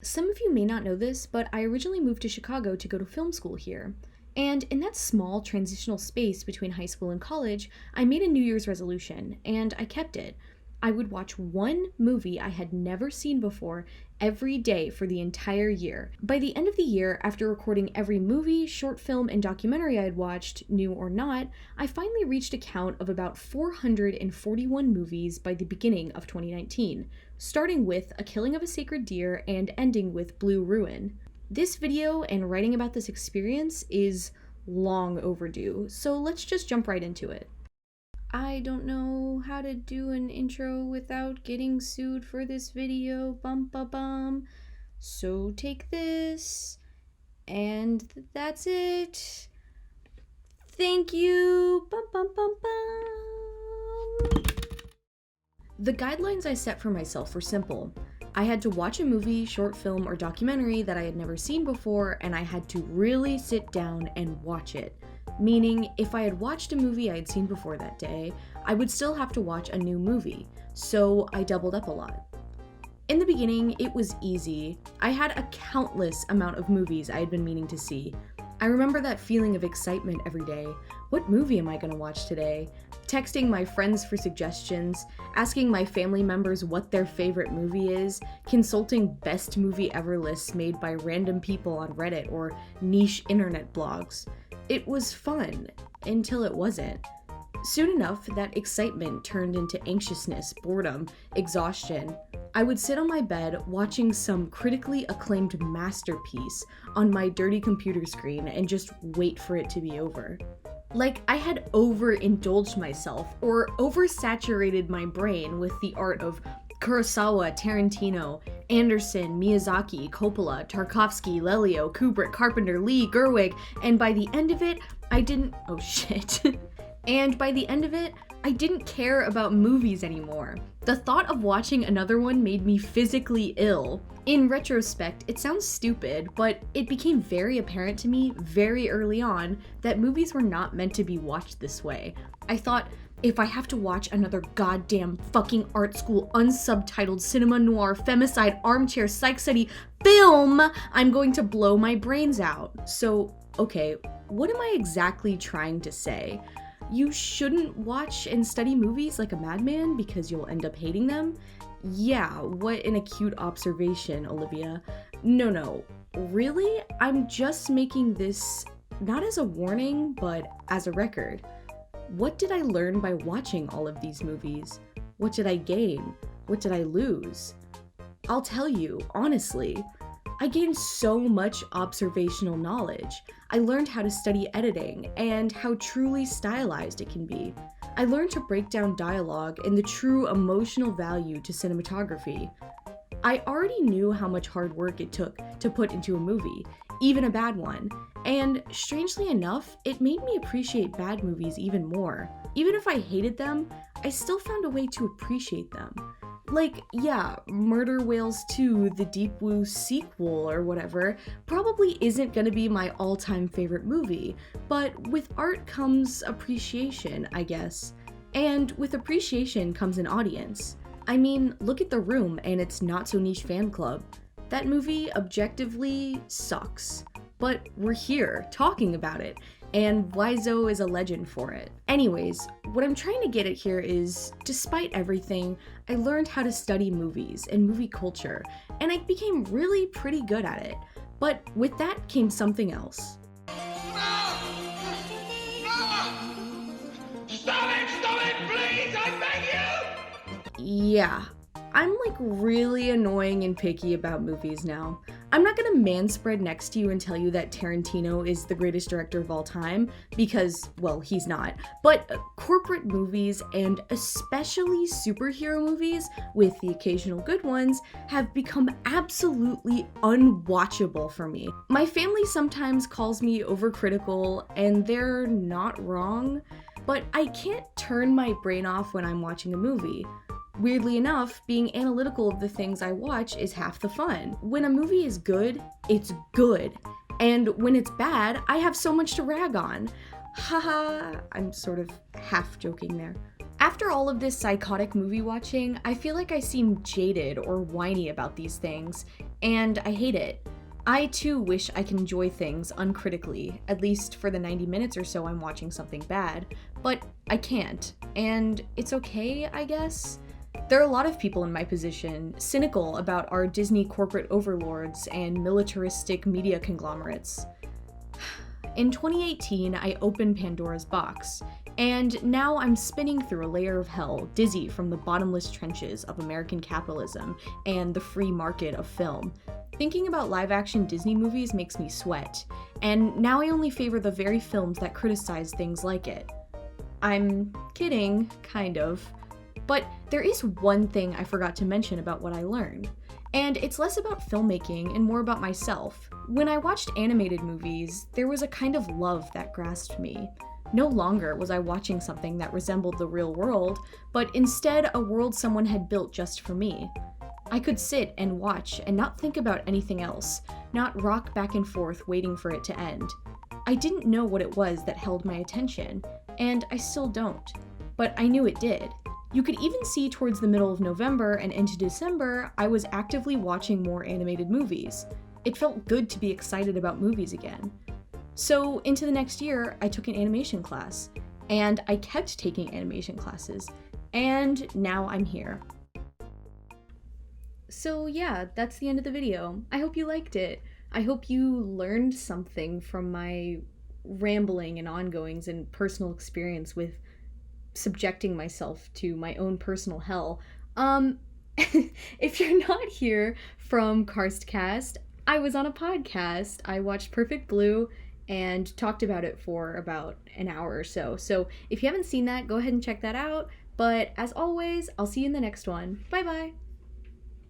Some of you may not know this, but I originally moved to Chicago to go to film school here. And in that small transitional space between high school and college, I made a New Year's resolution, and I kept it. I would watch one movie I had never seen before every day for the entire year. By the end of the year, after recording every movie, short film, and documentary I had watched, new or not, I finally reached a count of about 441 movies by the beginning of 2019, starting with A Killing of a Sacred Deer and ending with Blue Ruin. This video and writing about this experience is long overdue, so let's just jump right into it. I don't know how to do an intro without getting sued for this video, bum ba bum. So take this, and that's it. Thank you, bum bum bum bum. The guidelines I set for myself were simple. I had to watch a movie, short film, or documentary that I had never seen before, and I had to really sit down and watch it. Meaning, if I had watched a movie I had seen before that day, I would still have to watch a new movie, so I doubled up a lot. In the beginning, it was easy. I had a countless amount of movies I had been meaning to see. I remember that feeling of excitement every day. What movie am I going to watch today? Texting my friends for suggestions, asking my family members what their favorite movie is, consulting best movie ever lists made by random people on Reddit or niche internet blogs. It was fun, until it wasn't. Soon enough, that excitement turned into anxiousness, boredom, exhaustion. I would sit on my bed watching some critically acclaimed masterpiece on my dirty computer screen and just wait for it to be over. Like I had overindulged myself or oversaturated my brain with the art of Kurosawa, Tarantino, Anderson, Miyazaki, Coppola, Tarkovsky, Lelio, Kubrick, Carpenter, Lee, Gerwig, and by the end of it, I didn't care about movies anymore. The thought of watching another one made me physically ill. In retrospect, it sounds stupid, but it became very apparent to me very early on that movies were not meant to be watched this way. I thought, if I have to watch another goddamn fucking art school unsubtitled cinema noir femicide armchair psych study film, I'm going to blow my brains out. So, okay, what am I exactly trying to say? You shouldn't watch and study movies like a madman because you'll end up hating them? Yeah, what an acute observation, Olivia. No, really? I'm just making this not as a warning, but as a record. What did I learn by watching all of these movies? What did I gain? What did I lose? I'll tell you, honestly, I gained so much observational knowledge. I learned how to study editing and how truly stylized it can be. I learned to break down dialogue and the true emotional value to cinematography. I already knew how much hard work it took to put into a movie, even a bad one, and strangely enough, it made me appreciate bad movies even more. Even if I hated them, I still found a way to appreciate them. Like, yeah, Murder Whales 2, the Deep Blue sequel or whatever, probably isn't gonna be my all-time favorite movie, but with art comes appreciation, I guess. And with appreciation comes an audience. I mean, look at The Room and its not-so-niche fan club. That movie objectively sucks. But we're here, talking about it, and Wiseau is a legend for it. Anyways, what I'm trying to get at here is, despite everything, I learned how to study movies and movie culture, and I became really pretty good at it. But with that came something else. Stop it, please, I beg you! Yeah, I'm like really annoying and picky about movies now. I'm not gonna manspread next to you and tell you that Tarantino is the greatest director of all time, because, well, he's not. But corporate movies, and especially superhero movies, with the occasional good ones, have become absolutely unwatchable for me. My family sometimes calls me overcritical, and they're not wrong, but I can't turn my brain off when I'm watching a movie. Weirdly enough, being analytical of the things I watch is half the fun. When a movie is good, it's good. And when it's bad, I have so much to rag on. Haha, I'm sort of half joking there. After all of this psychotic movie watching, I feel like I seem jaded or whiny about these things, and I hate it. I too wish I can enjoy things uncritically, at least for the 90 minutes or so I'm watching something bad, but I can't, and it's okay, I guess. There are a lot of people in my position cynical about our Disney corporate overlords and militaristic media conglomerates. In 2018, I opened Pandora's box, and now I'm spinning through a layer of hell, dizzy from the bottomless trenches of American capitalism and the free market of film. Thinking about live-action Disney movies makes me sweat, and now I only favor the very films that criticize things like it. I'm kidding, kind of. But there is one thing I forgot to mention about what I learned. And it's less about filmmaking and more about myself. When I watched animated movies, there was a kind of love that grasped me. No longer was I watching something that resembled the real world, but instead a world someone had built just for me. I could sit and watch and not think about anything else, not rock back and forth waiting for it to end. I didn't know what it was that held my attention, and I still don't. But I knew it did. You could even see towards the middle of November and into December, I was actively watching more animated movies. It felt good to be excited about movies again. So into the next year, I took an animation class, and I kept taking animation classes, and now I'm here. So yeah, that's the end of the video. I hope you liked it. I hope you learned something from my rambling and ongoings and personal experience with subjecting myself to my own personal hell. If you're not here from Karstcast, I was on a podcast. I watched Perfect Blue and talked about it for about an hour or so. So if you haven't seen that, go ahead and check that out. But as always, I'll see you in the next one. Bye bye!